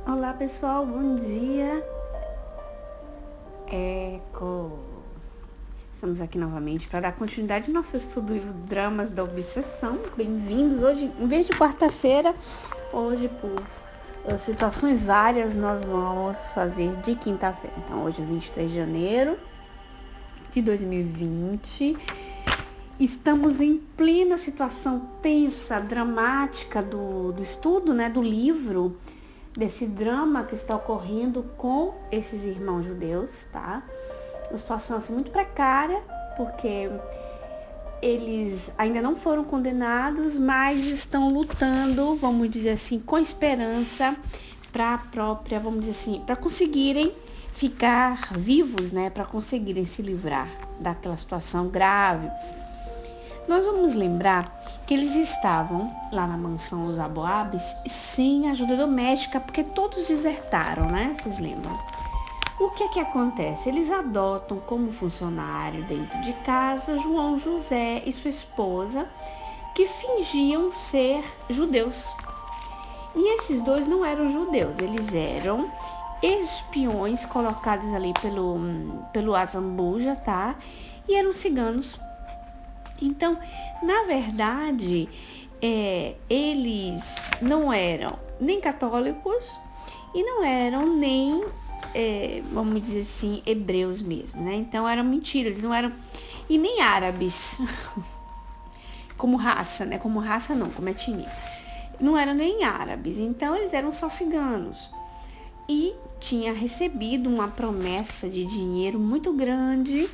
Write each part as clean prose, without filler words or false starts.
Olá pessoal, bom dia. Estamos aqui novamente para dar continuidade ao nosso estudo do livro Dramas da Obsessão. Bem-vindos. Hoje, em vez de quarta-feira, hoje por situações várias, nós vamos fazer de quinta-feira. Então hoje é 23 de janeiro de 2020. Estamos em plena situação tensa, dramática do estudo, do livro, desse drama que está ocorrendo com esses irmãos judeus, tá? Uma situação assim, muito precária, porque eles ainda não foram condenados, mas estão lutando, vamos dizer assim, com esperança para a própria, vamos dizer assim, para conseguirem ficar vivos, para conseguirem se livrar daquela situação grave. Nós vamos lembrar que eles estavam lá na mansão dos Aboabes sem ajuda doméstica, porque todos desertaram, Vocês lembram? O que acontece? Eles adotam como funcionário dentro de casa João José e sua esposa, que fingiam ser judeus. E esses dois não eram judeus, eles eram espiões colocados ali pelo Azambuja, tá? E eram ciganos. Então, na verdade, eles não eram nem católicos e não eram nem, vamos dizer assim, hebreus mesmo, Então, eram mentiras, eles não eram, e nem árabes, como raça, Como raça não, como etnia. Não eram nem árabes, então eles eram só ciganos. E tinha recebido uma promessa de dinheiro muito grande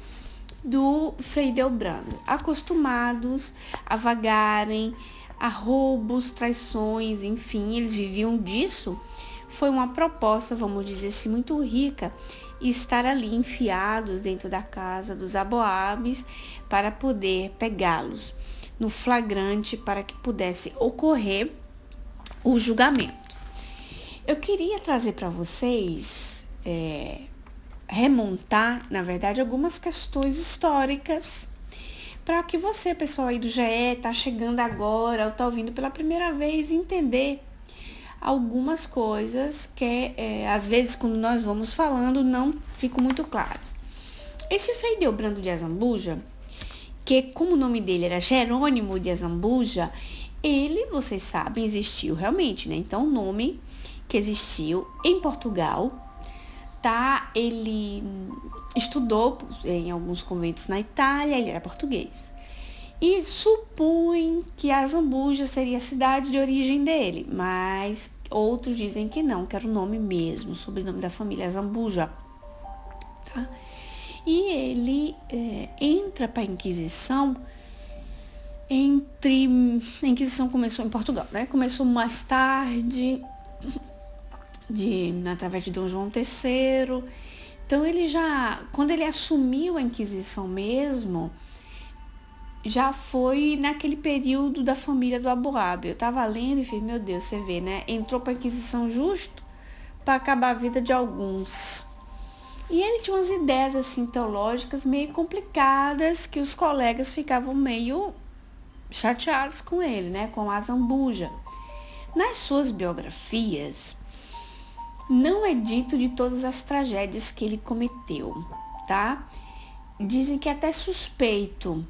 do Frei Delbrando, acostumados a vagarem, a roubos, traições, enfim, eles viviam disso. Foi uma proposta, vamos dizer assim, muito rica, estar ali enfiados dentro da casa dos Aboabes para poder pegá-los no flagrante para que pudesse ocorrer o julgamento. Eu queria trazer para vocês remontar, na verdade, algumas questões históricas para que você, pessoal aí do GE, tá chegando agora ou tá ouvindo pela primeira vez, entender algumas coisas que, às vezes, quando nós vamos falando, não ficam muito claras. Esse Frei Delbrando de Azambuja, que como o nome dele era Jerônimo de Azambuja, ele, vocês sabem, existiu realmente, Então, o nome que existiu em Portugal, tá? Ele estudou em alguns conventos na Itália, ele era português. E supõe que Azambuja seria a cidade de origem dele, mas outros dizem que não, que era o nome mesmo, o sobrenome da família Azambuja, tá? E ele entra para a Inquisição a Inquisição começou em Portugal, Começou mais tarde, através de Dom João III. Então quando ele assumiu a Inquisição mesmo, já foi naquele período da família do Aboab. Eu estava lendo e falei, meu Deus, você vê, Entrou para a Inquisição justo para acabar a vida de alguns. E ele tinha umas ideias assim teológicas meio complicadas, que os colegas ficavam meio chateados com ele, com Azambuja. Nas suas biografias, não é dito de todas as tragédias que ele cometeu, tá? Dizem que é até suspeito,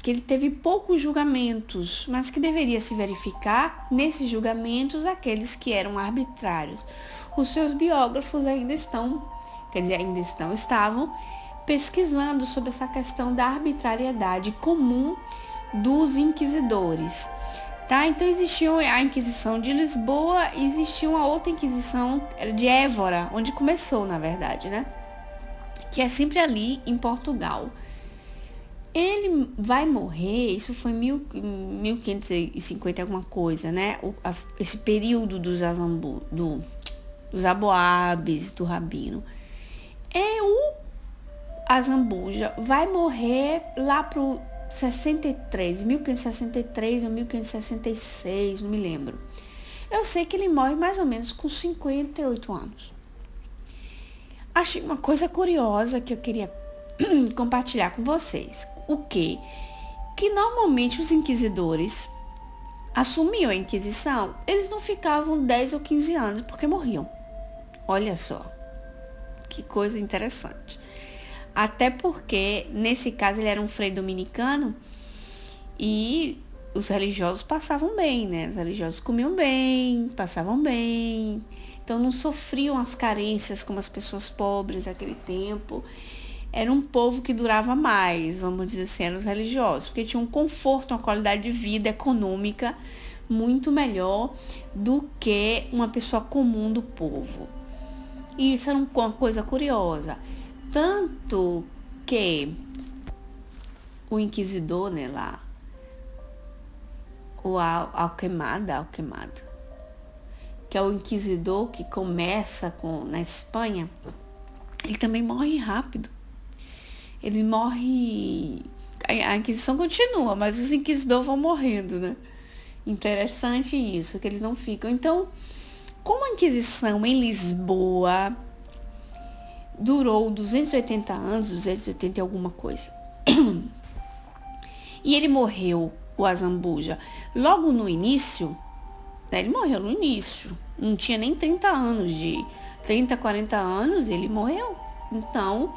que ele teve poucos julgamentos, mas que deveria se verificar nesses julgamentos aqueles que eram arbitrários. Os seus biógrafos estavam pesquisando sobre essa questão da arbitrariedade comum dos inquisidores. Tá? Então existia a Inquisição de Lisboa e existia uma outra Inquisição de Évora, onde começou, na verdade, Que é sempre ali em Portugal. Ele vai morrer, isso foi em 1550 alguma coisa, Esse período dos Aboabes, do Rabino. O Azambuja vai morrer lá pro 1563 ou 1566, não me lembro. Eu sei que ele morre mais ou menos com 58 anos. Achei uma coisa curiosa que eu queria compartilhar com vocês. O quê? Que normalmente os inquisidores assumiam a Inquisição, eles não ficavam 10 ou 15 anos porque morriam. Olha só, que coisa interessante. Até porque, nesse caso, ele era um frei dominicano e os religiosos passavam bem, né? Os religiosos comiam bem, passavam bem. Então, não sofriam as carências como as pessoas pobres naquele tempo. Era um povo que durava mais, vamos dizer assim, eram os religiosos, porque tinham um conforto, uma qualidade de vida econômica muito melhor do que uma pessoa comum do povo. E isso era uma coisa curiosa. Tanto que o inquisidor, né, lá, o Alquemado, que é o inquisidor que começa na Espanha, ele também morre rápido. Ele morre... A Inquisição continua, mas os inquisidores vão morrendo, né? Interessante isso, que eles não ficam. Então, como a Inquisição em Lisboa durou 280 anos, 280 e alguma coisa, e ele morreu, o Azambuja, logo no início, né? Ele morreu no início, não tinha nem 30 anos, 40 anos, ele morreu. Então,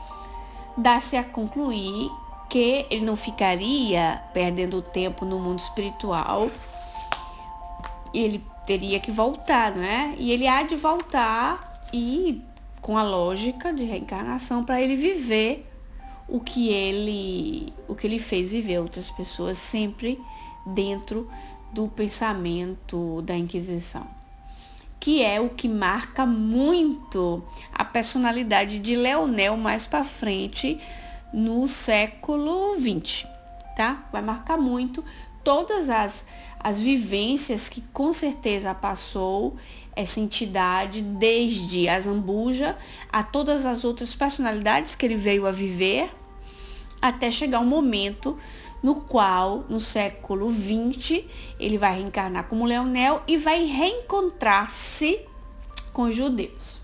dá-se a concluir que ele não ficaria perdendo tempo no mundo espiritual. Ele teria que voltar, não é? E ele há de voltar e com a lógica de reencarnação para ele viver o que ele fez viver outras pessoas, sempre dentro do pensamento da Inquisição, que é o que marca muito a personalidade de Leonel mais para frente no século XX, tá? Vai marcar muito todas as vivências que com certeza passou essa entidade, desde Azambuja a todas as outras personalidades que ele veio a viver, até chegar um momento no qual, no século XX, ele vai reencarnar como Leonel e vai reencontrar-se com os judeus.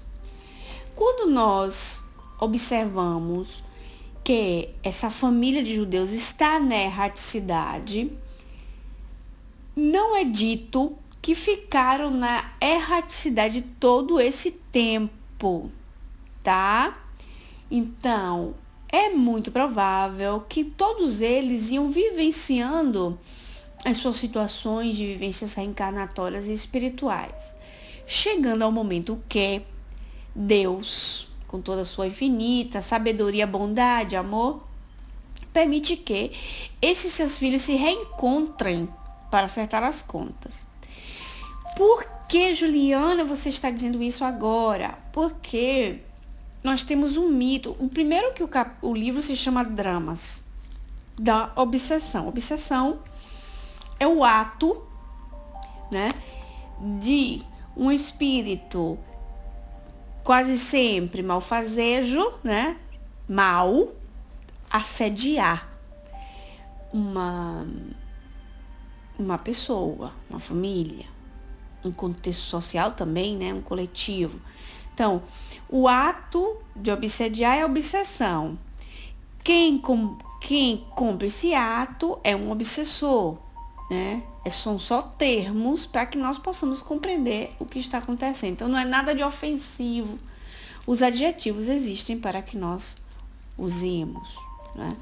Quando nós observamos que essa família de judeus está na erraticidade, não é dito que ficaram na erraticidade todo esse tempo, tá? Então, é muito provável que todos eles iam vivenciando as suas situações de vivências reencarnatórias e espirituais, chegando ao momento que Deus, com toda a sua infinita sabedoria, bondade, amor, permite que esses seus filhos se reencontrem para acertar as contas. Por que, Juliana, você está dizendo isso agora? Porque nós temos um mito. O primeiro que o livro se chama Dramas da Obsessão. Obsessão é o ato, né, de um espírito quase sempre malfazejo, né, mal, assediar uma pessoa, uma família, um contexto social também, né, um coletivo. Então, o ato de obsediar é obsessão. Quem cumpre esse ato é um obsessor, né? São só termos para que nós possamos compreender o que está acontecendo. Então, não é nada de ofensivo. Os adjetivos existem para que nós usemos, né?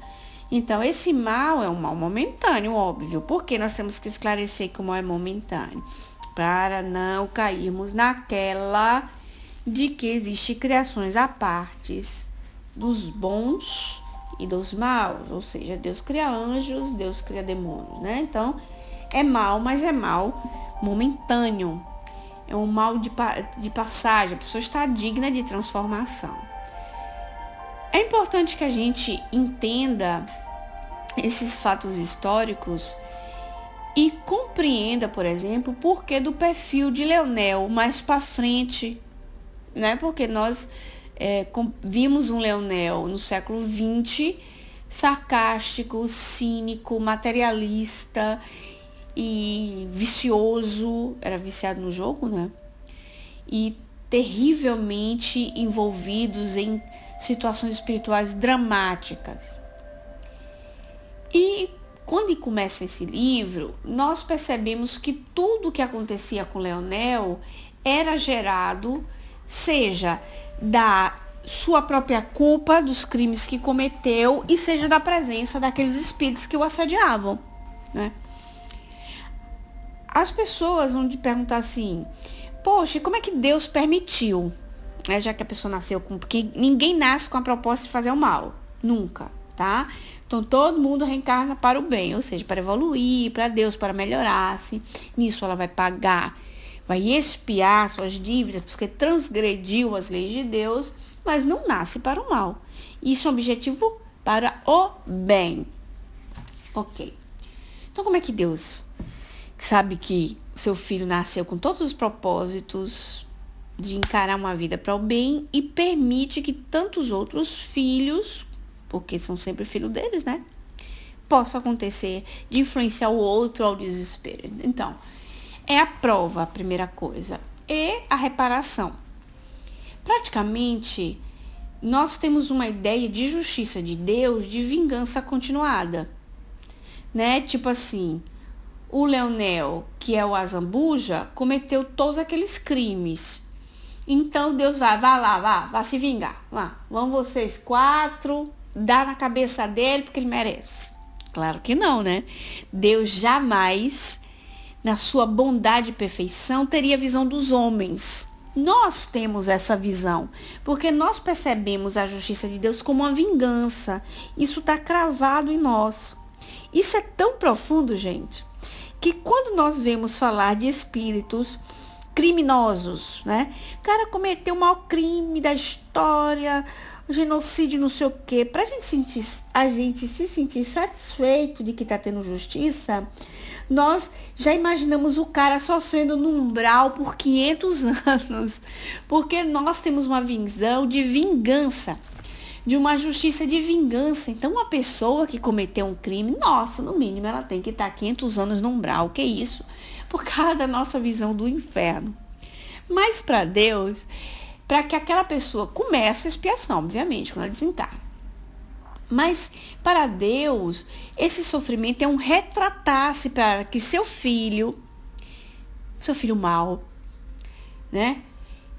Então, esse mal é um mal momentâneo, óbvio. Porque nós temos que esclarecer que o mal é momentâneo, para não cairmos naquela de que existem criações à parte dos bons e dos maus. Ou seja, Deus cria anjos, Deus cria demônios, né? Então, é mal, mas é mal momentâneo. É um mal de passagem. A pessoa está digna de transformação. É importante que a gente entenda esses fatos históricos e compreenda, por exemplo, o porquê do perfil de Leonel mais para frente, né? Porque nós vimos um Leonel no século XX sarcástico, cínico, materialista e vicioso, era viciado no jogo, né? E terrivelmente envolvidos em situações espirituais dramáticas. E quando começa esse livro, nós percebemos que tudo o que acontecia com Leonel era gerado seja da sua própria culpa, dos crimes que cometeu, e seja da presença daqueles espíritos que o assediavam, né? As pessoas vão te perguntar assim, poxa, como é que Deus permitiu? Já que a pessoa nasceu com... Porque ninguém nasce com a proposta de fazer o mal, nunca, tá? Então todo mundo reencarna para o bem, ou seja, para evoluir, para Deus, para melhorar-se. Nisso ela vai pagar, vai expiar suas dívidas, porque transgrediu as leis de Deus, mas não nasce para o mal. Isso é um objetivo para o bem. Ok. Então como é que Deus sabe que seu filho nasceu com todos os propósitos de encarar uma vida para o bem e permite que tantos outros filhos, porque são sempre filhos deles, né? Possa acontecer de influenciar o outro ao desespero. Então, é a prova, a primeira coisa. E a reparação. Praticamente, nós temos uma ideia de justiça de Deus, de vingança continuada, né? Tipo assim, o Leonel, que é o Azambuja, cometeu todos aqueles crimes. Então Deus vai se vingar. Vão vocês 4 dar na cabeça dele porque ele merece. Claro que não, né? Deus jamais, na sua bondade e perfeição, teria visão dos homens. Nós temos essa visão, porque nós percebemos a justiça de Deus como uma vingança. Isso está cravado em nós. Isso é tão profundo, gente, que quando nós vemos falar de espíritos criminosos, né? O cara cometeu o maior crime da história, genocídio, não sei o quê. Pra a gente se sentir satisfeito de que tá tendo justiça, nós já imaginamos o cara sofrendo no umbral por 500 anos, porque nós temos uma visão de vingança, de uma justiça de vingança. Então, uma pessoa que cometeu um crime, nossa, no mínimo ela tem que estar 500 anos no umbral. Que isso? Por causa da nossa visão do inferno. Mas para Deus, para que aquela pessoa comece a expiação, obviamente, quando ela desencarna. Mas para Deus, esse sofrimento é um retratar-se para que seu filho mal, né?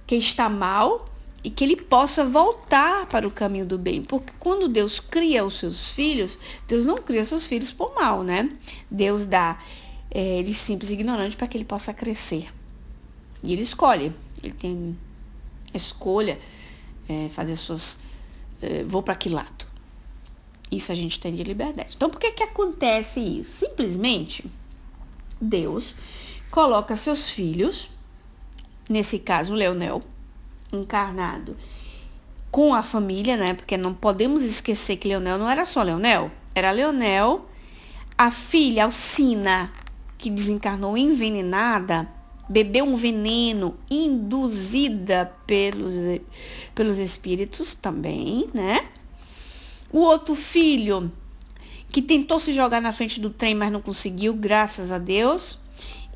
Que está mal, e que ele possa voltar para o caminho do bem. Porque quando Deus cria os seus filhos, Deus não cria seus filhos por mal, né? Deus dá ele simples e ignorante para que ele possa crescer. E ele escolhe. Ele tem escolha, fazer suas... vou para que lado? Isso a gente tem de liberdade. Então, por que acontece isso? Simplesmente, Deus coloca seus filhos, nesse caso o Leonel, encarnado com a família, né? Porque não podemos esquecer que Leonel não era só Leonel. Era Leonel, a filha Alcina, que desencarnou envenenada, bebeu um veneno induzida pelos espíritos também, né? O outro filho, que tentou se jogar na frente do trem, mas não conseguiu, graças a Deus.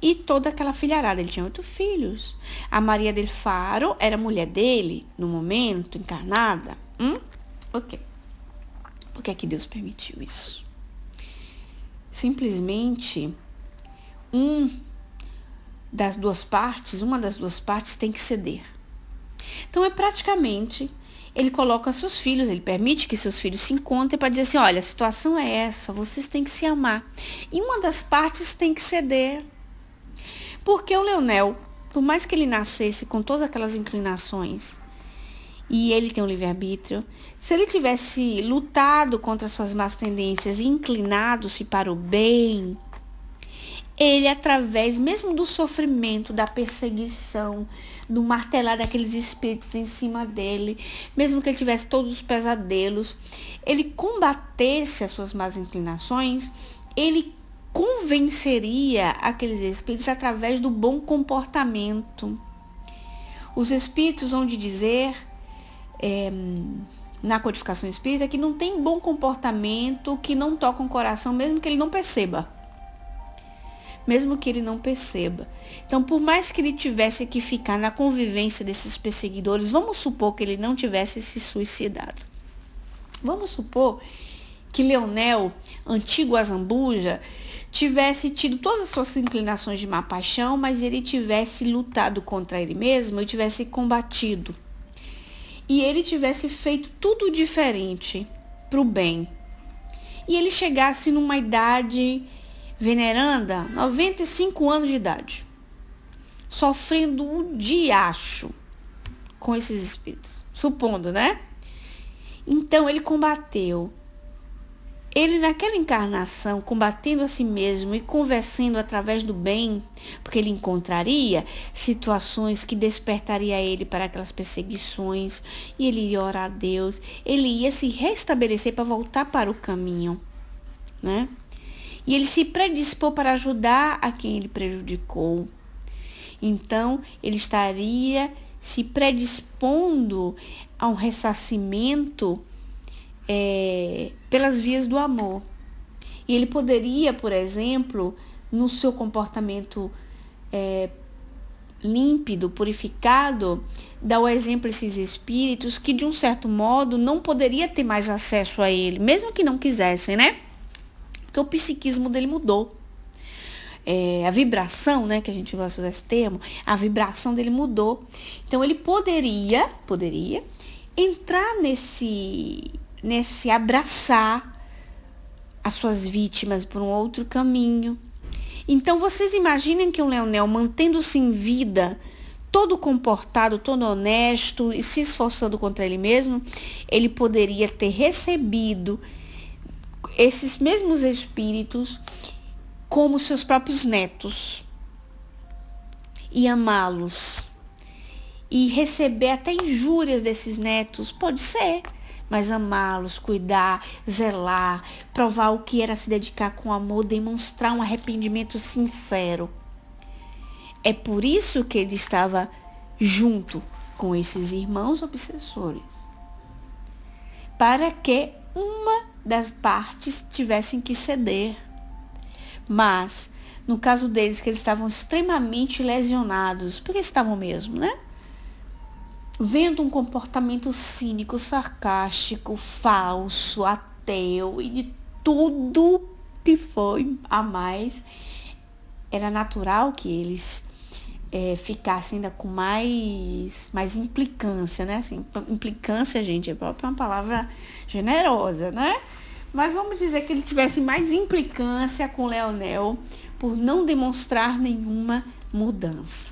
E toda aquela filharada, ele tinha 8 filhos. A Maria del Faro era mulher dele, no momento, encarnada. Ok. Por que é que Deus permitiu isso? Simplesmente, uma das duas partes tem que ceder. Então, praticamente, ele coloca seus filhos, ele permite que seus filhos se encontrem para dizer assim, olha, a situação é essa, vocês têm que se amar. E uma das partes tem que ceder. Porque o Leonel, por mais que ele nascesse com todas aquelas inclinações, e ele tem um livre-arbítrio, se ele tivesse lutado contra as suas más tendências e inclinado-se para o bem, ele, através mesmo do sofrimento, da perseguição, do martelar daqueles espíritos em cima dele, mesmo que ele tivesse todos os pesadelos, ele combatesse as suas más inclinações, ele convenceria aqueles espíritos através do bom comportamento. Os espíritos vão dizer, na codificação espírita, que não tem bom comportamento, que não toca o coração, mesmo que ele não perceba. Então, por mais que ele tivesse que ficar na convivência desses perseguidores, vamos supor que ele não tivesse se suicidado. Vamos supor que Leonel, antigo Azambuja, tivesse tido todas as suas inclinações de má paixão, mas ele tivesse lutado contra ele mesmo e tivesse combatido. E ele tivesse feito tudo diferente para o bem. E ele chegasse numa idade veneranda, 95 anos de idade, sofrendo um diacho com esses espíritos, supondo, né? Então ele combateu. Ele naquela encarnação, combatendo a si mesmo e conversando através do bem, porque ele encontraria situações que despertaria ele para aquelas perseguições, e ele ia orar a Deus, ele ia se restabelecer para voltar para o caminho, né? E ele se predispôs para ajudar a quem ele prejudicou. Então, ele estaria se predispondo a um ressarcimento pelas vias do amor. E ele poderia, por exemplo, no seu comportamento límpido, purificado, dar o exemplo a esses espíritos que, de um certo modo, não poderia ter mais acesso a ele, mesmo que não quisessem, né? Porque o psiquismo dele mudou. A vibração, né, que a gente gosta de usar esse termo, a vibração dele mudou. Então, ele poderia entrar nesse abraçar as suas vítimas por um outro caminho. Então, vocês imaginem que o Leonel, mantendo-se em vida, todo comportado, todo honesto e se esforçando contra ele mesmo, ele poderia ter recebido esses mesmos espíritos como seus próprios netos e amá-los e receber até injúrias desses netos, pode ser, mas amá-los, cuidar, zelar, provar o que era se dedicar com amor, demonstrar um arrependimento sincero. É por isso que ele estava junto com esses irmãos obsessores, para que uma das partes tivessem que ceder. Mas, no caso deles, que eles estavam extremamente lesionados, porque estavam mesmo, né? Vendo um comportamento cínico, sarcástico, falso, ateu e de tudo que foi a mais, era natural que eles ficassem ainda com mais implicância, né? Assim, implicância, gente, é própria uma palavra generosa, né? Mas vamos dizer que ele tivesse mais implicância com o Leonel por não demonstrar nenhuma mudança.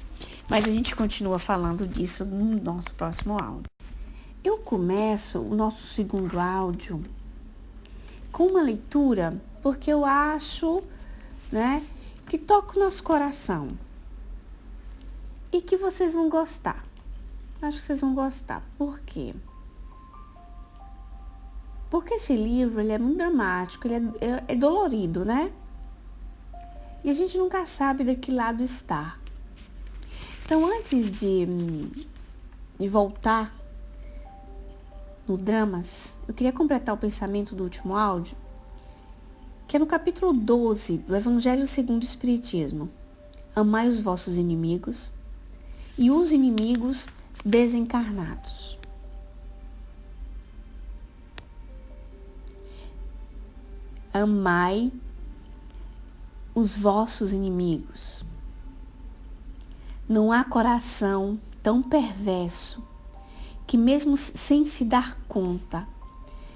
Mas a gente continua falando disso no nosso próximo áudio. Eu começo o nosso segundo áudio com uma leitura, porque eu acho, né, que toca o nosso coração. E que vocês vão gostar. Acho que vocês vão gostar. Por quê? Porque esse livro, ele é muito dramático, ele é dolorido, né? E a gente nunca sabe de que lado está. Então, antes de voltar no Dramas, eu queria completar o pensamento do último áudio, que é no capítulo 12 do Evangelho segundo o Espiritismo. Amai os vossos inimigos e os inimigos desencarnados. Amai os vossos inimigos. Não há coração tão perverso que, mesmo sem se dar conta,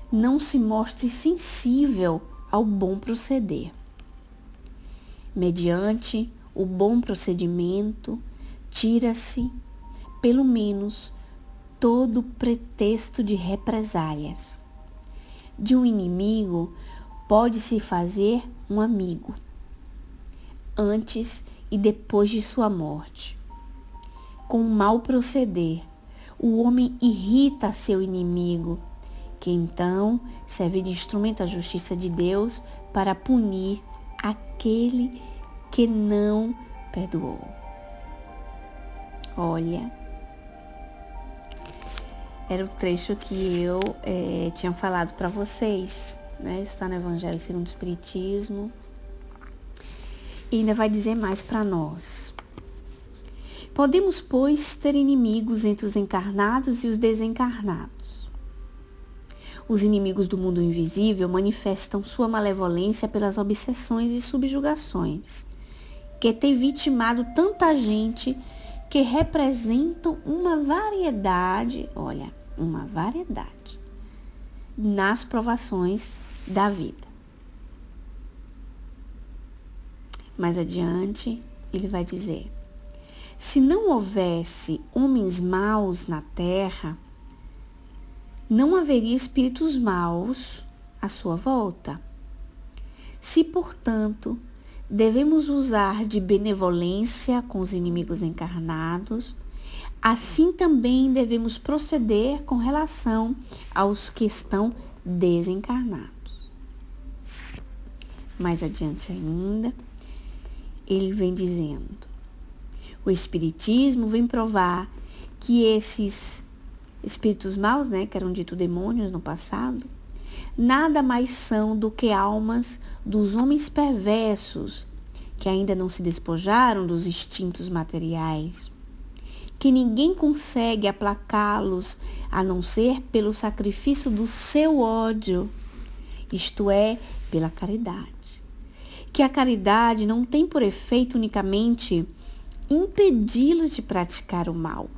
não se mostre sensível ao bom proceder. Mediante o bom procedimento, tira-se, pelo menos, todo pretexto de represálias. De um inimigo pode-se fazer um amigo, antes e depois de sua morte. Com o mau proceder, o homem irrita seu inimigo, que então serve de instrumento da justiça de Deus para punir aquele que não perdoou. Olha, era o trecho que eu tinha falado para vocês, né? Está no Evangelho segundo o Espiritismo. E ainda vai dizer mais para nós. Podemos, pois, ter inimigos entre os encarnados e os desencarnados. Os inimigos do mundo invisível manifestam sua malevolência pelas obsessões e subjugações, que tem vitimado tanta gente, que representam uma variedade nas provações da vida. Mais adiante, ele vai dizer: se não houvesse homens maus na terra, não haveria espíritos maus à sua volta. Se, portanto, devemos usar de benevolência com os inimigos encarnados, assim também devemos proceder com relação aos que estão desencarnados. Mais adiante ainda, ele vem dizendo: o Espiritismo vem provar que esses espíritos maus, que eram ditos demônios no passado, nada mais são do que almas dos homens perversos, que ainda não se despojaram dos instintos materiais, que ninguém consegue aplacá-los a não ser pelo sacrifício do seu ódio, isto é, pela caridade. Que a caridade não tem por efeito unicamente impedi-los de praticar o mal,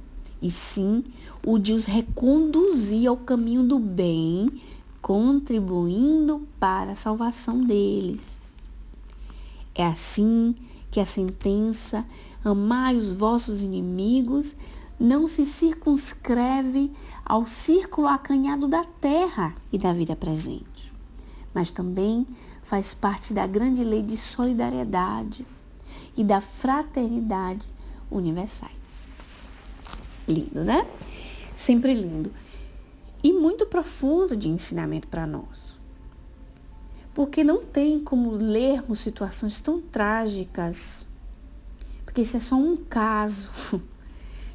e sim o de os reconduzir ao caminho do bem, contribuindo para a salvação deles. É assim que a sentença "amai os vossos inimigos" não se circunscreve ao círculo acanhado da terra e da vida presente, mas também faz parte da grande lei de solidariedade e da fraternidade universais. Lindo, né? Sempre lindo. E muito profundo de ensinamento para nós. Porque não tem como lermos situações tão trágicas, porque isso é só um caso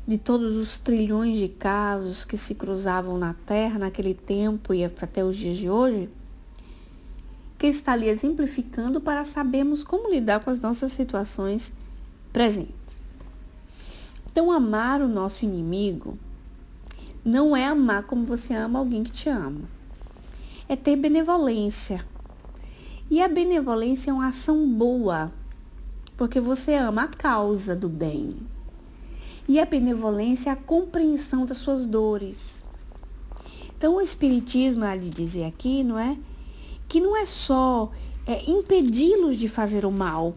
de todos os trilhões de casos que se cruzavam na Terra naquele tempo e até os dias de hoje, que está ali exemplificando para sabermos como lidar com as nossas situações presentes. Então, amar o nosso inimigo não é amar como você ama alguém que te ama. É ter benevolência. E a benevolência é uma ação boa, porque você ama a causa do bem. E a benevolência é a compreensão das suas dores. Então, o Espiritismo há de dizer aqui, não é? Que não é só impedi-los de fazer o mal.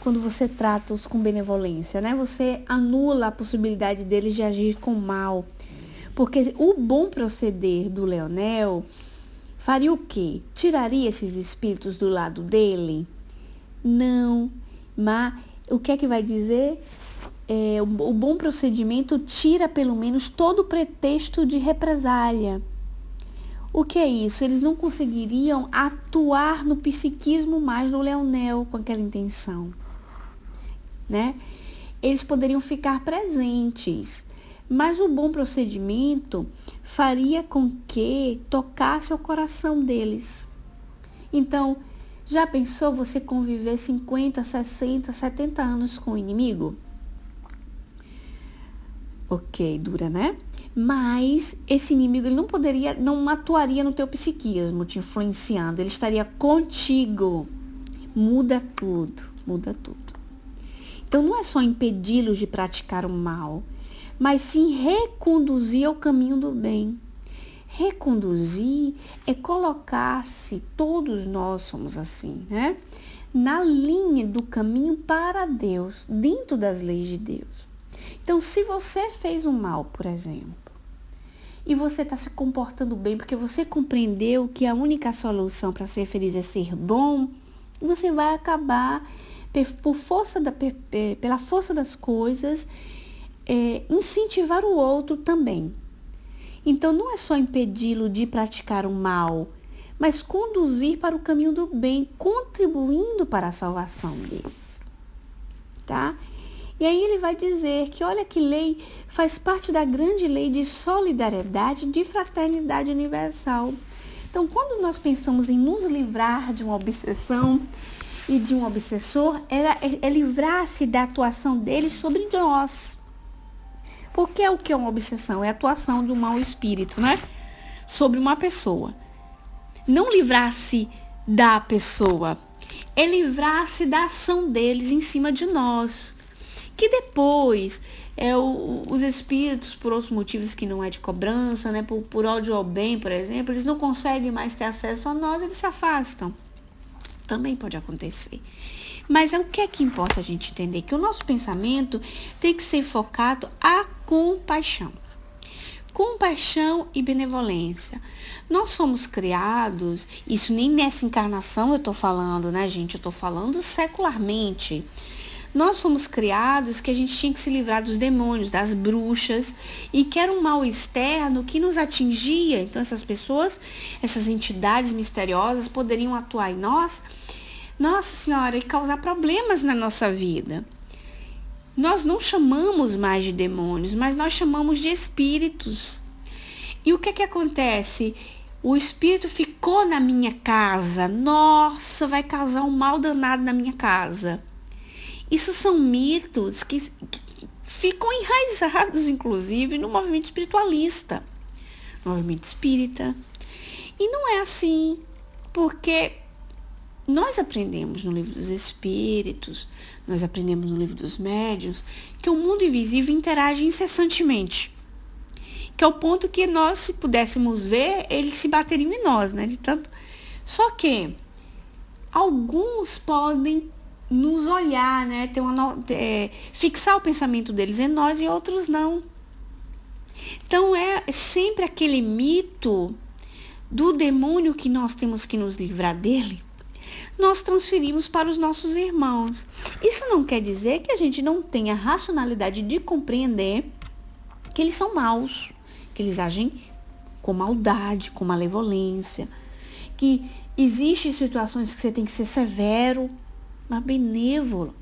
Quando você trata-os com benevolência, você anula a possibilidade deles de agir com mal. Porque o bom proceder do Leonel faria o quê? Tiraria esses espíritos do lado dele? Não. Mas o que é que vai dizer? O bom procedimento tira pelo menos todo o pretexto de represália. O que é isso? Eles não conseguiriam atuar no psiquismo mais do Leonel com aquela intenção, Eles poderiam ficar presentes, mas o bom procedimento faria com que tocasse o coração deles. Então, já pensou você conviver 50, 60, 70 anos com o inimigo? Ok, dura, Mas esse inimigo ele não atuaria no teu psiquismo, te influenciando. Ele estaria contigo. Muda tudo. Então, não é só impedi-los de praticar o mal, mas sim reconduzir ao caminho do bem. Reconduzir é colocar-se, todos nós somos assim, na linha do caminho para Deus, dentro das leis de Deus. Então, se você fez um mal, por exemplo, e você está se comportando bem porque você compreendeu que a única solução para ser feliz é ser bom, você vai acabar, pela força das coisas, incentivar o outro também. Então, não é só impedi-lo de praticar o mal, mas conduzir para o caminho do bem, contribuindo para a salvação deles. Tá? E aí ele vai dizer que, olha que lei faz parte da grande lei de solidariedade e de fraternidade universal. Então, quando nós pensamos em nos livrar de uma obsessão e de um obsessor, é livrar-se da atuação deles sobre nós. Porque o que é uma obsessão? É a atuação de um mau espírito, sobre uma pessoa. Não livrar-se da pessoa, é livrar-se da ação deles em cima de nós. Que depois, os espíritos, por outros motivos que não é de cobrança, né, por ódio ao bem, por exemplo, eles não conseguem mais ter acesso a nós, eles se afastam. Também pode acontecer. Mas o que é que importa a gente entender? Que o nosso pensamento tem que ser focado à compaixão. Compaixão e benevolência. Nós fomos criados, isso nem nessa encarnação eu estou falando, né, gente? Eu estou falando secularmente. Nós fomos criados que a gente tinha que se livrar dos demônios, das bruxas, e que era um mal externo que nos atingia. Então essas pessoas, essas entidades misteriosas poderiam atuar em nós, Nossa Senhora, e causar problemas na nossa vida. Nós não chamamos mais de demônios, mas nós chamamos de espíritos. E o que é que acontece? O espírito ficou na minha casa. Nossa, vai causar um mal danado na minha casa. Isso são mitos que ficam enraizados, inclusive, no movimento espiritualista, no movimento espírita. E não é assim, porque nós aprendemos no livro dos espíritos, nós aprendemos no livro dos médiuns, que o mundo invisível interage incessantemente. Que é o ponto que nós, se pudéssemos ver, eles se bateriam em nós, né? De tanto. Só que alguns podem nos olhar, né? Fixar o pensamento deles em nós e outros não. Então é sempre aquele mito do demônio que nós temos que nos livrar dele. Nós transferimos para os nossos irmãos. Isso não quer dizer que a gente não tenha racionalidade de compreender que eles são maus, que eles agem com maldade, com malevolência, que existem situações que você tem que ser severo, mas benévolo,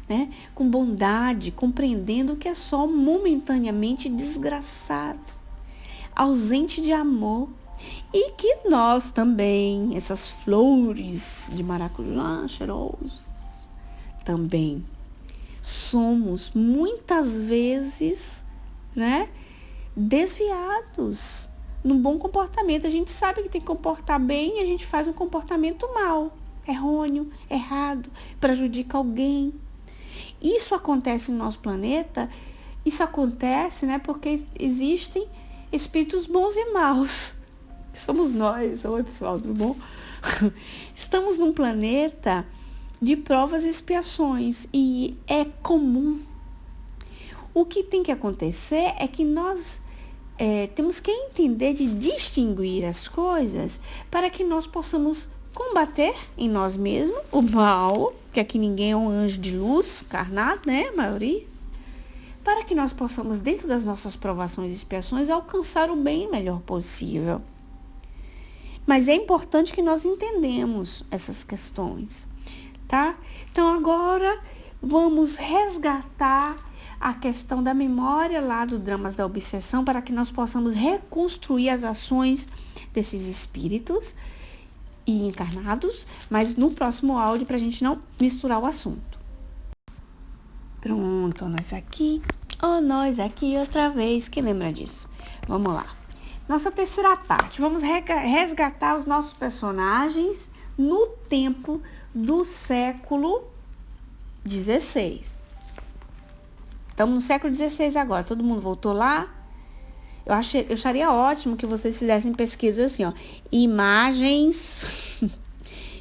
né? Com bondade, compreendendo que é só momentaneamente desgraçado, ausente de amor. E que nós também, essas flores de maracujá cheirosas, também somos muitas vezes, né, desviados no bom comportamento. A gente sabe que tem que comportar bem e a gente faz um comportamento mal, errôneo, errado, prejudica alguém. Isso acontece no nosso planeta, isso acontece, né, porque existem espíritos bons e maus. Somos nós. Oi, pessoal, tudo bom? Estamos num planeta de provas e expiações e é comum. O que tem que acontecer é que nós temos que entender de distinguir as coisas para que nós possamos combater em nós mesmos o mal, que aqui ninguém é um anjo de luz, carnado, né, a maioria, para que nós possamos, dentro das nossas provações e expiações, alcançar o bem melhor possível. Mas é importante que nós entendamos essas questões, tá? Então, agora, vamos resgatar a questão da memória lá do Dramas da Obsessão para que nós possamos reconstruir as ações desses espíritos e encarnados, mas no próximo áudio para a gente não misturar o assunto. Pronto, nós aqui outra vez, quem lembra disso? Vamos lá. Nossa terceira parte, vamos resgatar os nossos personagens no tempo do século XVI. Estamos no século XVI agora, todo mundo voltou lá? Eu acharia ótimo que vocês fizessem pesquisas assim, ó, imagens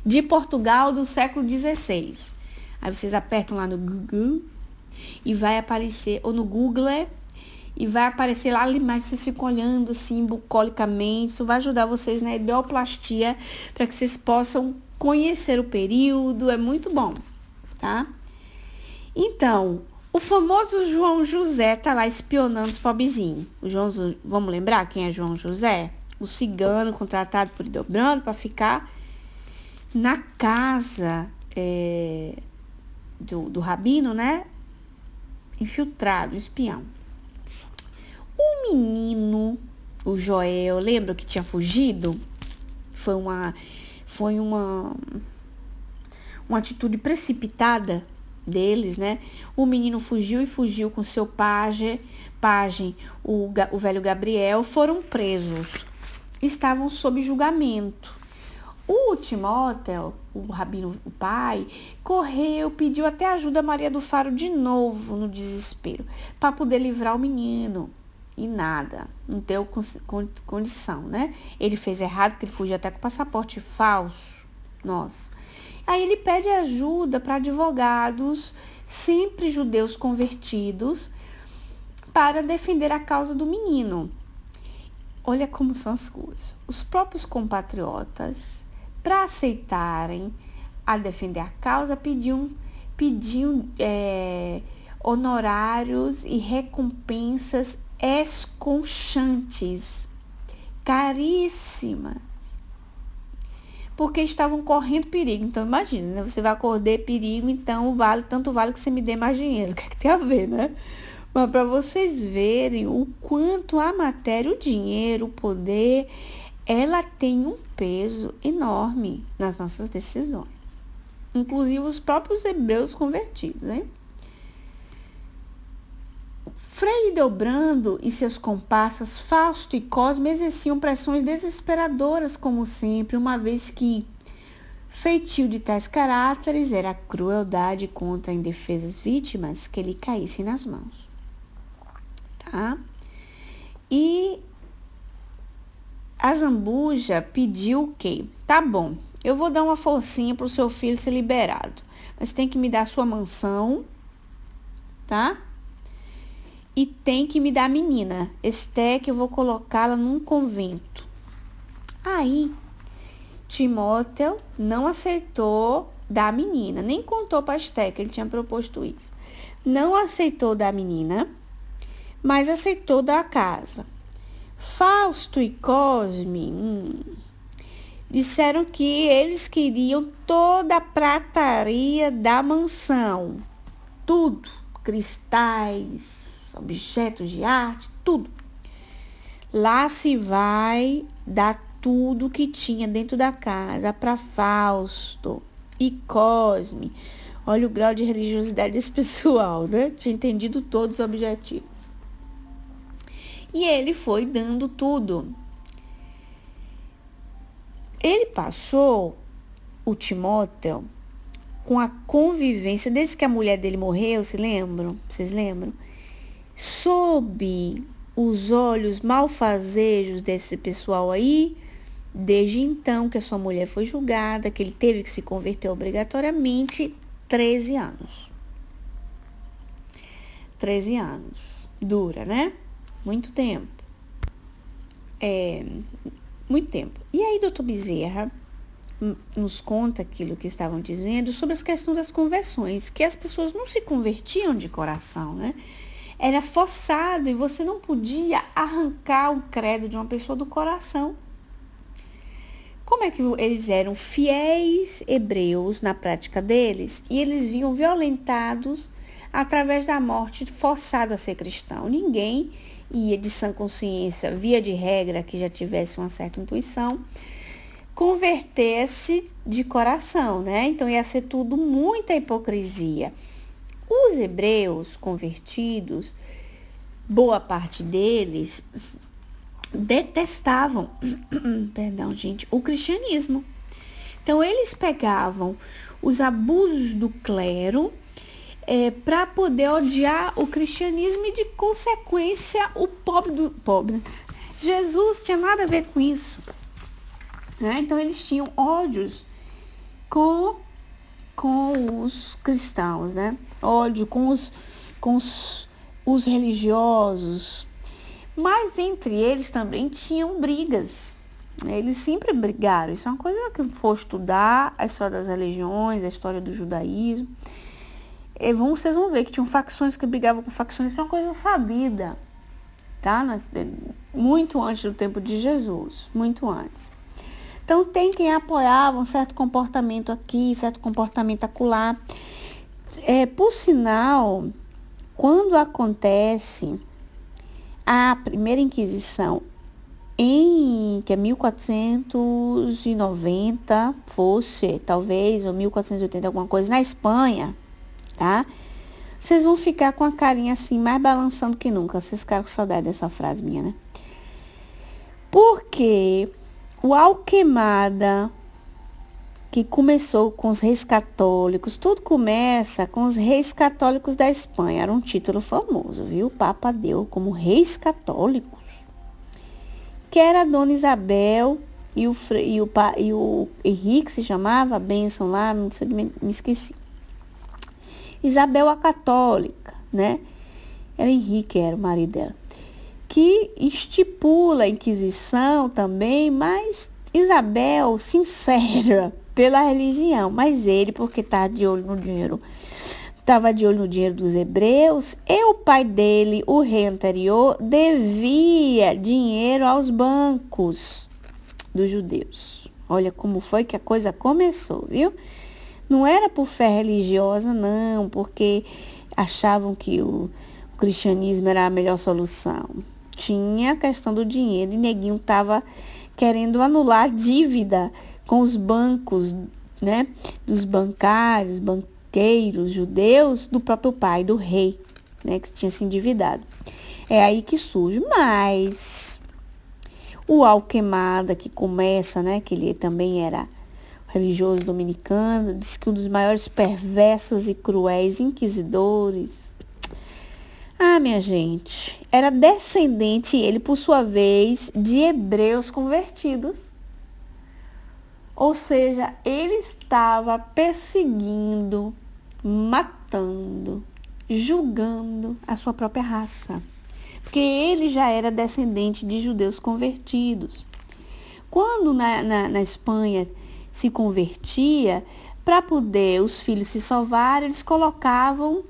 de Portugal do século XVI. Aí vocês apertam lá no Google e vai aparecer, ou no Google, e vai aparecer lá a imagem, vocês ficam olhando assim, bucolicamente. Isso vai ajudar vocês na ideoplastia, para que vocês possam conhecer o período, é muito bom, tá? Então, o famoso João José tá lá espionando os pobrezinhos. Vamos lembrar quem é João José? O cigano contratado por Hildebrando para ficar na casa do rabino, né? Infiltrado, espião. O menino, o Joel, lembra que tinha fugido? Foi uma atitude precipitada deles, né? O menino fugiu com seu pajem, o velho Gabriel, foram presos. estavam sob julgamento. O Timóteo, o rabino, o pai, correu, pediu até ajuda a Maria do Faro de novo, no desespero, para poder livrar o menino. E nada, não deu condição, né? Ele fez errado, porque ele fugiu até com passaporte falso. Nossa. Aí ele pede ajuda para advogados, sempre judeus convertidos, para defender a causa do menino. Olha como são as coisas. Os próprios compatriotas, para aceitarem a defender a causa, pediam honorários e recompensas esconchantes, caríssimas, porque estavam correndo perigo. Então imagina, né? Você vai correr perigo, então tanto vale que você me dê mais dinheiro. O que é que tem a ver, né? Mas para vocês verem o quanto a matéria, o dinheiro, o poder, ela tem um peso enorme nas nossas decisões. Inclusive os próprios hebreus convertidos, hein? Frei Hildebrando e seus comparsas Fausto e Cosme exerciam pressões desesperadoras, como sempre, uma vez que feitio de tais caráteres era a crueldade contra indefesas vítimas que lhe caíssem nas mãos. Tá? E a Zambuja pediu o quê? Tá bom, eu vou dar uma forcinha para o seu filho ser liberado, mas tem que me dar a sua mansão, tá? E tem que me dar a menina, Esté, que eu vou colocá-la num convento. Aí, Timóteo não aceitou dar a menina, nem contou para Esté que ele tinha proposto isso. Não aceitou dar a menina, mas aceitou dar a casa. Fausto e Cosme disseram que eles queriam toda a prataria da mansão. Tudo, cristais, objetos de arte, tudo. Lá se vai dar tudo que tinha dentro da casa para Fausto e Cosme. Olha o grau de religiosidade desse pessoal, né? Tinha entendido todos os objetivos. E ele foi dando tudo. Ele passou, o Timóteo, com a convivência, desde que a mulher dele morreu, vocês lembram? Sob os olhos malfazejos desse pessoal aí, desde então que a sua mulher foi julgada, que ele teve que se converter obrigatoriamente, 13 anos. 13 anos. Dura, né? Muito tempo. Muito tempo. E aí, doutor Bezerra nos conta aquilo que estavam dizendo sobre as questões das conversões, que as pessoas não se convertiam de coração, né? Era forçado e você não podia arrancar o credo de uma pessoa do coração. Como é que eles eram fiéis hebreus na prática deles e eles viam violentados através da morte, forçado a ser cristão? Ninguém ia de sã consciência, via de regra, que já tivesse uma certa intuição, converter-se de coração, né? Então ia ser tudo muita hipocrisia. Os hebreus convertidos, boa parte deles, detestavam, o cristianismo. Então, eles pegavam os abusos do clero para poder odiar o cristianismo e, de consequência, o pobre do pobre. Jesus tinha nada a ver com isso. Né? Então, eles tinham ódios com os cristãos, né? Ódio com os religiosos. Mas entre eles também tinham brigas. Eles sempre brigaram. Isso é uma coisa que for estudar a história das religiões, a história do judaísmo. Vocês vão ver que tinham facções que brigavam com facções. Isso é uma coisa sabida, tá? Muito antes do tempo de Jesus. Muito antes. Então, tem quem apoiava um certo comportamento aqui, certo comportamento acolá. Por sinal, quando acontece a primeira Inquisição, que é 1490, talvez, ou 1480, alguma coisa, na Espanha, tá? Vocês vão ficar com a carinha assim, mais balançando que nunca. Vocês ficaram com saudade dessa frase minha, né? Porque o Alquemada, que começou com os reis católicos, tudo começa com os reis católicos da Espanha. Era um título famoso, viu? O Papa deu como reis católicos. Que era a Dona Isabel e o Henrique, se chamava, a bênção lá, não sei, me esqueci. Isabel a católica, né? Era Henrique, era o marido dela. Que estipula a Inquisição também, mas Isabel, sincera pela religião, mas ele, porque estava de olho no dinheiro, dos hebreus, e o pai dele, o rei anterior, devia dinheiro aos bancos dos judeus. Olha como foi que a coisa começou, viu? Não era por fé religiosa, não, porque achavam que o cristianismo era a melhor solução. Tinha a questão do dinheiro e neguinho estava querendo anular a dívida com os bancos, né? Dos bancários, banqueiros, judeus, do próprio pai, do rei, né? Que tinha se endividado. É aí que surge. Mas o Alquemada, que começa, né? Que ele também era religioso dominicano, diz que um dos maiores perversos e cruéis inquisidores. Minha gente, era descendente, ele por sua vez, de hebreus convertidos. Ou seja, ele estava perseguindo, matando, julgando a sua própria raça. Porque ele já era descendente de judeus convertidos. Quando na Espanha se convertia, para poder os filhos se salvarem, eles colocavam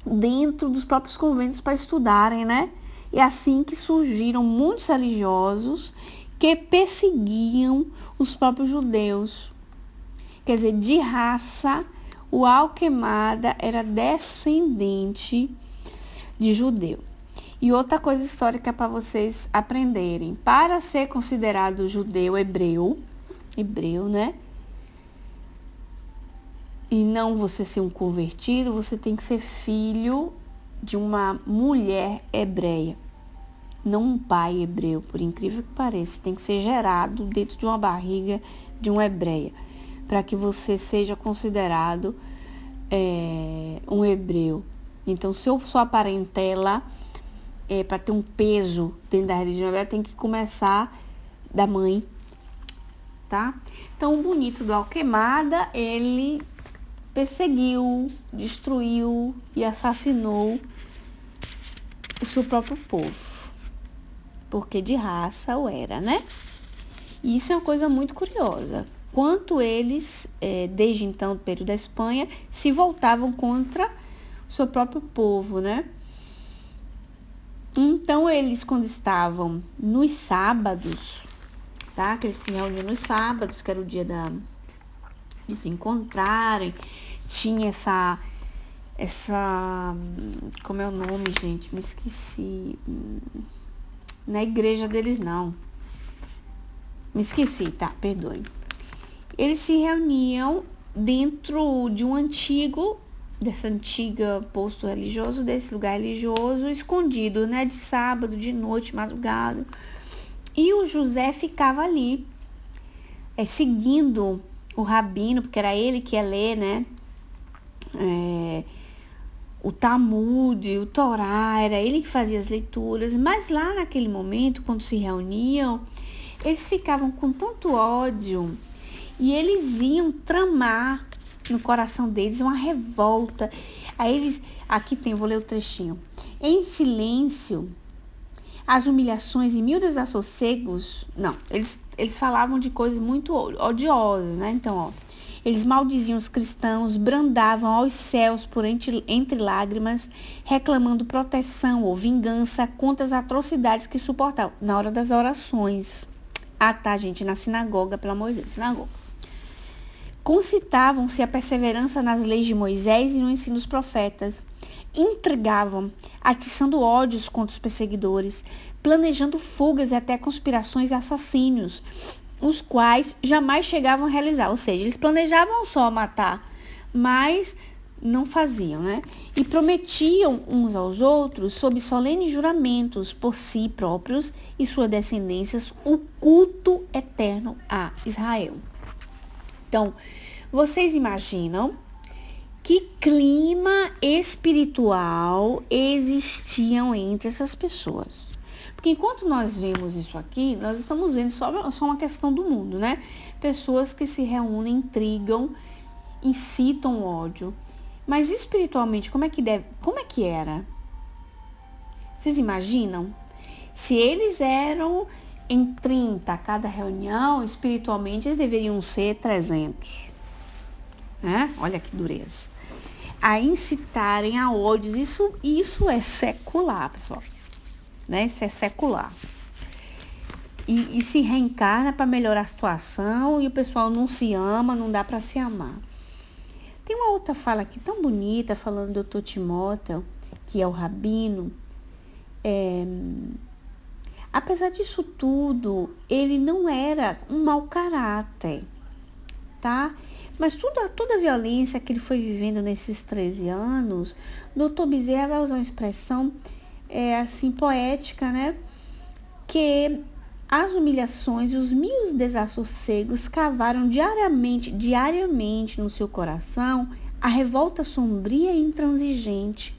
dentro dos próprios conventos para estudarem, né? E assim que surgiram muitos religiosos que perseguiam os próprios judeus. Quer dizer, de raça, o Alquemada era descendente de judeu. E outra coisa histórica para vocês aprenderem. Para ser considerado judeu hebreu, né? E não você ser um convertido, você tem que ser filho de uma mulher hebreia. Não um pai hebreu, por incrível que pareça. Tem que ser gerado dentro de uma barriga de uma hebreia, para que você seja considerado um hebreu. Então, se eu sou a parentela, para ter um peso dentro da religião hebreia, tem que começar da mãe, tá? Então, o bonito do Alquemada, ele perseguiu, destruiu e assassinou o seu próprio povo, porque de raça o era, né? E isso é uma coisa muito curiosa. Quanto eles, desde então, do período da Espanha, se voltavam contra o seu próprio povo, né? Então, eles, quando estavam nos sábados, tá? Que eles se reuniam nos sábados, que era o dia de se encontrarem, tinha essa, como é o nome, gente? Me esqueci. Na igreja deles, não. Me esqueci, tá? Perdoe. Eles se reuniam dentro de dessa antiga posto religioso, desse lugar religioso, escondido, né? De sábado, de noite, madrugada. E o José ficava ali, seguindo o rabino, porque era ele que ia ler, né? O Talmud, o Torá, era ele que fazia as leituras. Mas lá naquele momento, quando se reuniam, eles ficavam com tanto ódio e eles iam tramar no coração deles uma revolta. Aí eles, vou ler o trechinho. Em silêncio, as humilhações e mil desassossegos, eles falavam de coisas muito odiosas, né? Então, eles maldiziam os cristãos, brandavam aos céus por entre lágrimas, reclamando proteção ou vingança contra as atrocidades que suportavam na hora das orações. Tá, gente, na sinagoga, pelo amor de Deus, sinagoga. Concitavam-se a perseverança nas leis de Moisés e no ensino dos profetas. Intrigavam, atiçando ódios contra os perseguidores, planejando fugas e até conspirações e assassínios, os quais jamais chegavam a realizar. Ou seja, eles planejavam só matar, mas não faziam, né? E prometiam uns aos outros, sob solenes juramentos, por si próprios e suas descendências, o culto eterno a Israel. Então, vocês imaginam que clima espiritual existiam entre essas pessoas? Porque enquanto nós vemos isso aqui, nós estamos vendo só uma questão do mundo, né? Pessoas que se reúnem, intrigam, incitam ódio. Mas espiritualmente, como é que era? Vocês imaginam? Se eles eram em 30 a cada reunião, espiritualmente eles deveriam ser 300. Né? Olha que dureza. A incitarem a ódios, isso é secular, pessoal. Né? Isso é secular. E se reencarna para melhorar a situação e o pessoal não se ama, não dá para se amar. Tem uma outra fala aqui tão bonita, falando do Dr. Timóteo, que é o rabino. Apesar disso tudo, ele não era um mau caráter, tá? Mas toda a violência que ele foi vivendo nesses 13 anos, o Dr. Bezerra vai usar uma expressão assim poética, né? Que as humilhações e os mil desassossegos cavaram diariamente no seu coração a revolta sombria e intransigente,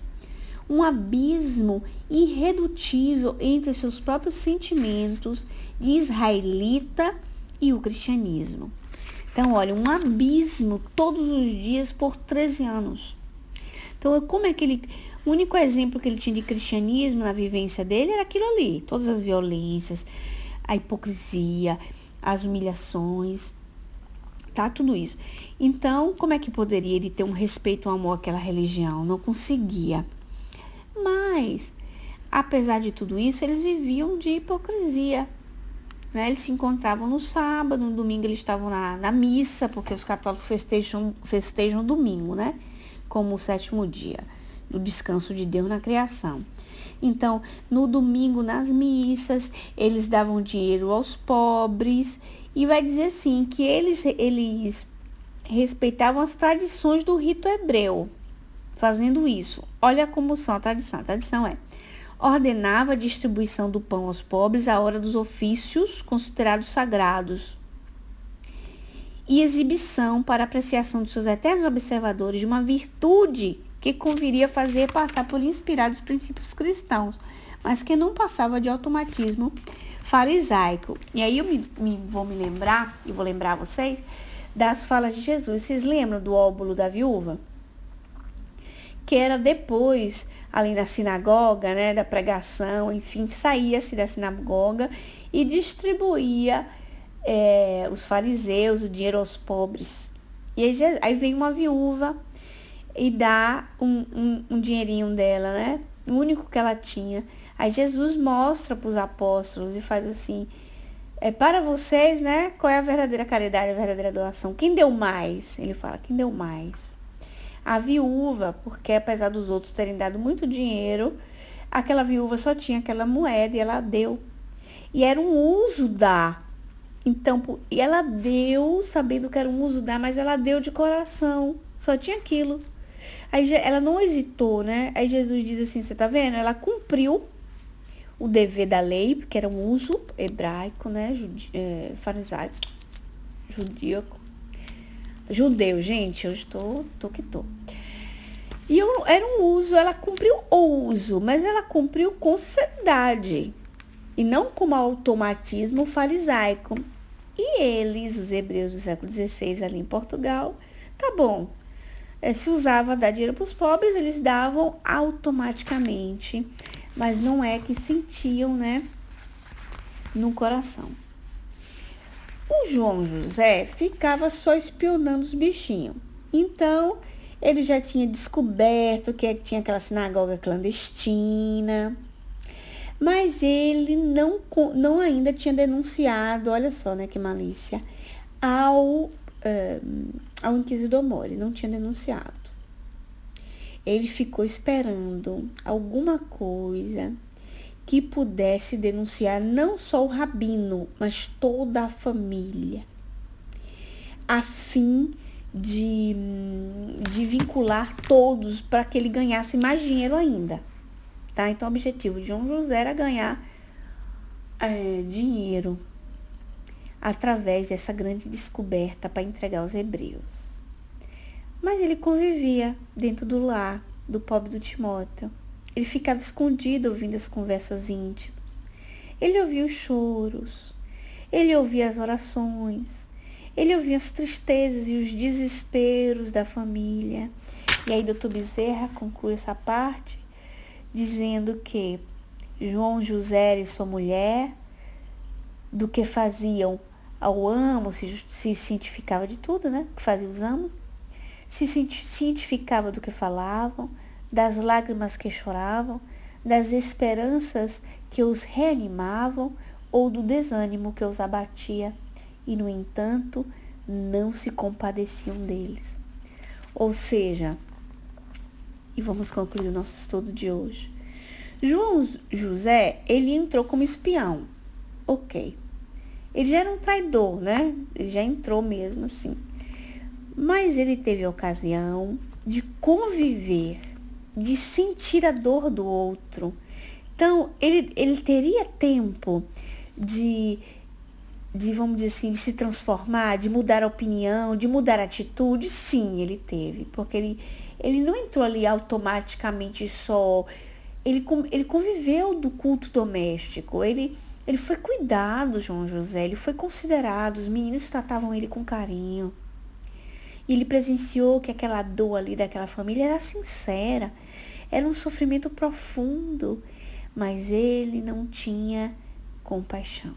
um abismo irredutível entre seus próprios sentimentos de israelita e o cristianismo. Então, olha, um abismo todos os dias por 13 anos. Então, como é que ele... O único exemplo que ele tinha de cristianismo na vivência dele era aquilo ali. Todas as violências, a hipocrisia, as humilhações, tá? Tudo isso. Então, como é que poderia ele ter um respeito, um amor àquela religião? Não conseguia. Mas, apesar de tudo isso, eles viviam de hipocrisia. Né? Eles se encontravam no sábado, no domingo eles estavam na missa, porque os católicos festejam domingo, né? Como o 7º dia, do descanso de Deus na criação. Então, no domingo, nas missas, eles davam dinheiro aos pobres, e vai dizer assim, que eles respeitavam as tradições do rito hebreu, fazendo isso. Olha como são a tradição. A tradição ordenava a distribuição do pão aos pobres à hora dos ofícios considerados sagrados e exibição para apreciação dos seus eternos observadores de uma virtude que conviria fazer passar por inspirados princípios cristãos, mas que não passava de automatismo farisaico. E aí eu vou lembrar vocês das falas de Jesus. Vocês lembram do óbolo da viúva? Que era depois, além da sinagoga, né, da pregação, enfim, saía-se da sinagoga e distribuía os fariseus, o dinheiro aos pobres. E aí vem uma viúva e dá um dinheirinho dela, né, o único que ela tinha. Aí Jesus mostra para os apóstolos e faz assim, para vocês, né, qual é a verdadeira caridade, a verdadeira doação? Quem deu mais? Ele fala, quem deu mais? A viúva, porque apesar dos outros terem dado muito dinheiro, aquela viúva só tinha aquela moeda e ela deu. E era um uso dar. Então, e ela deu, sabendo que era um uso dar, mas ela deu de coração. Só tinha aquilo. Aí ela não hesitou, né? Aí Jesus diz assim, você tá vendo? Ela cumpriu o dever da lei, porque era um uso hebraico, né? Farisaico, judeu, gente, eu estou que tô. E era um uso, ela cumpriu o uso, mas ela cumpriu com seriedade. E não como automatismo farisaico. E eles, os hebreus do século XVI ali em Portugal, tá bom. Se usava dar dinheiro para os pobres, eles davam automaticamente. Mas não é que sentiam, né, no coração. O João José ficava só espionando os bichinhos. Então, ele já tinha descoberto que tinha aquela sinagoga clandestina. Mas ele não ainda tinha denunciado, olha só, né, que malícia, ao inquisidor Mori, não tinha denunciado. Ele ficou esperando alguma coisa que pudesse denunciar não só o rabino, mas toda a família, a fim de vincular todos para que ele ganhasse mais dinheiro ainda, tá? Então, o objetivo de João José era ganhar dinheiro através dessa grande descoberta para entregar aos hebreus. Mas ele convivia dentro do lar do pobre do Timóteo. Ele ficava escondido ouvindo as conversas íntimas. Ele ouvia os choros, ele ouvia as orações, ele ouvia as tristezas e os desesperos da família. E aí Dr. Bezerra conclui essa parte dizendo que João José e sua mulher, do que faziam ao amo, se cientificava de tudo, né? Que fazia os amos, se cientificava do que falavam, das lágrimas que choravam, das esperanças que os reanimavam ou do desânimo que os abatia, e, no entanto, não se compadeciam deles. Ou seja, e vamos concluir o nosso estudo de hoje. João José, ele entrou como espião. Ok. Ele já era um traidor, né? Ele já entrou mesmo assim. Mas ele teve a ocasião de conviver, de sentir a dor do outro. Então, ele teria tempo de, vamos dizer assim, de se transformar, de mudar a opinião, de mudar a atitude. Sim, ele teve. Porque ele não entrou ali automaticamente só. Ele conviveu do culto doméstico. Ele foi cuidado, João José. Ele foi considerado. Os meninos tratavam ele com carinho. E ele presenciou que aquela dor ali daquela família era sincera. Era um sofrimento profundo. Mas ele não tinha compaixão.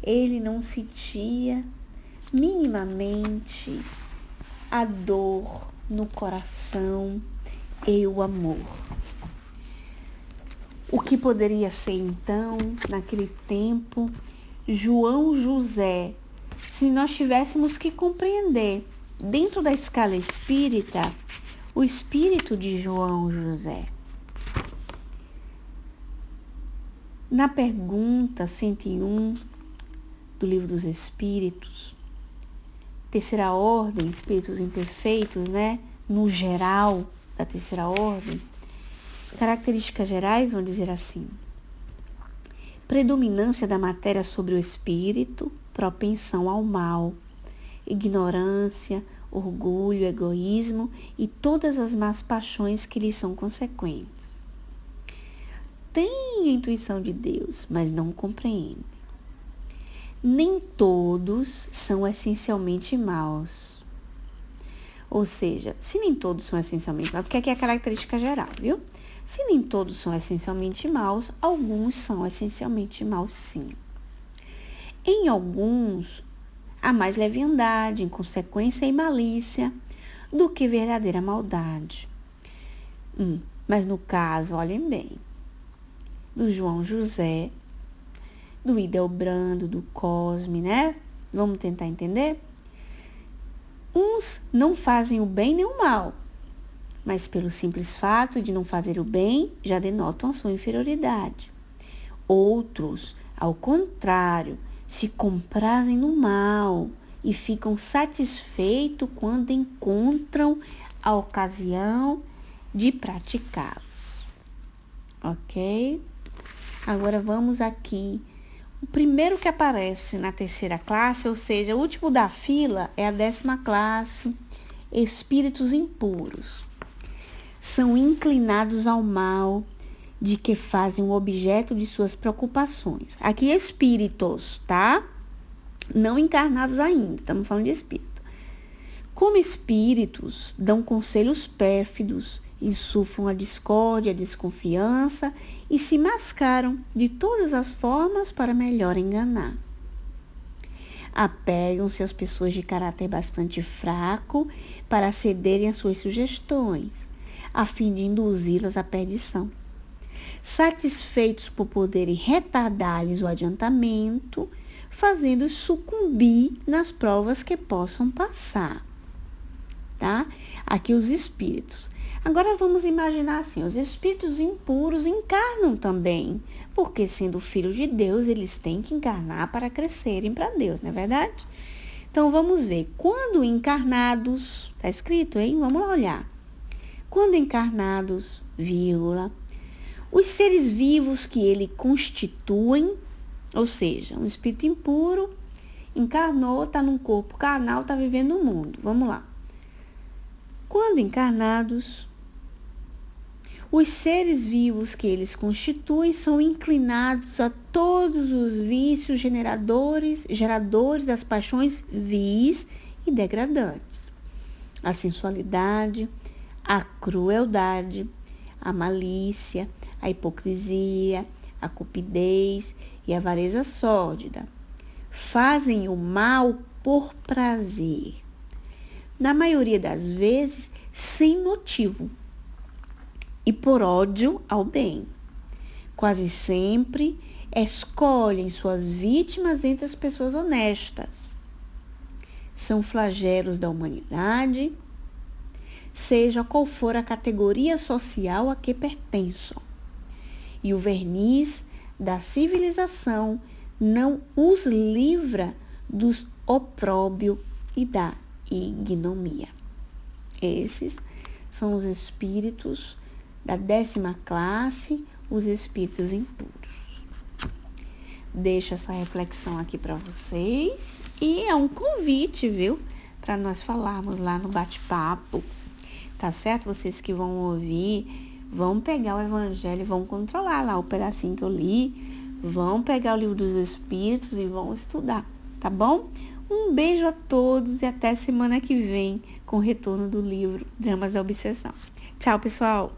Ele não sentia minimamente a dor no coração e o amor. O que poderia ser então, naquele tempo, João José, se nós tivéssemos que compreender, dentro da escala espírita, o espírito de João José. Na pergunta 101 do Livro dos Espíritos, terceira ordem, espíritos imperfeitos, né? No geral da terceira ordem, características gerais vão dizer assim: predominância da matéria sobre o espírito, propensão ao mal, ignorância, orgulho, egoísmo e todas as más paixões que lhe são consequentes. Tem a intuição de Deus, mas não compreende. Nem todos são essencialmente maus. Ou seja, se nem todos são essencialmente maus, porque aqui é a característica geral, viu? Se nem todos são essencialmente maus, alguns são essencialmente maus, sim. Em alguns, há mais leviandade, inconsequência e malícia do que verdadeira maldade. Mas no caso, olhem bem, do João José, do Hidelbrando, do Cosme, né? Vamos tentar entender? Uns não fazem o bem nem o mal, mas pelo simples fato de não fazer o bem, já denotam a sua inferioridade. Outros, ao contrário, se comprazem no mal e ficam satisfeitos quando encontram a ocasião de praticá-los. Ok? Agora vamos aqui. O primeiro que aparece na terceira classe, ou seja, o último da fila, é a 10ª classe, espíritos impuros. São inclinados ao mal, de que fazem o objeto de suas preocupações. Aqui espíritos, tá? Não encarnados ainda, estamos falando de espírito. Como espíritos, dão conselhos pérfidos, insuflam a discórdia, a desconfiança e se mascaram de todas as formas para melhor enganar. Apegam-se às pessoas de caráter bastante fraco para cederem às suas sugestões, a fim de induzi-las à perdição. Satisfeitos por poderem retardar-lhes o adiantamento, fazendo-os sucumbir nas provas que possam passar. Tá? Aqui os espíritos. Agora vamos imaginar assim, os espíritos impuros encarnam também, porque sendo filhos de Deus, eles têm que encarnar para crescerem para Deus, não é verdade? Então, vamos ver. Quando encarnados, tá escrito, hein? Vamos lá olhar. Quando encarnados, vírgula, os seres vivos que ele constituem, ou seja, um espírito impuro, encarnou, está num corpo carnal, está vivendo no mundo. Vamos lá. Quando encarnados, os seres vivos que eles constituem são inclinados a todos os vícios geradores das paixões vis e degradantes. A sensualidade, a crueldade, a malícia, a hipocrisia, a cupidez e a avareza sórdida. Fazem o mal por prazer, na maioria das vezes sem motivo, e por ódio ao bem. Quase sempre escolhem suas vítimas entre as pessoas honestas. São flagelos da humanidade, seja qual for a categoria social a que pertençam. E o verniz da civilização não os livra dos opróbrio e da ignomia. Esses são os espíritos da 10ª classe, os espíritos impuros. Deixo essa reflexão aqui para vocês e é um convite, viu? Para nós falarmos lá no bate-papo, tá certo? Vocês que vão ouvir, vão pegar o evangelho e vão controlar lá o pedacinho que eu li, vão pegar o livro dos espíritos e vão estudar, tá bom? Um beijo a todos e até semana que vem com o retorno do livro Dramas da Obsessão. Tchau, pessoal!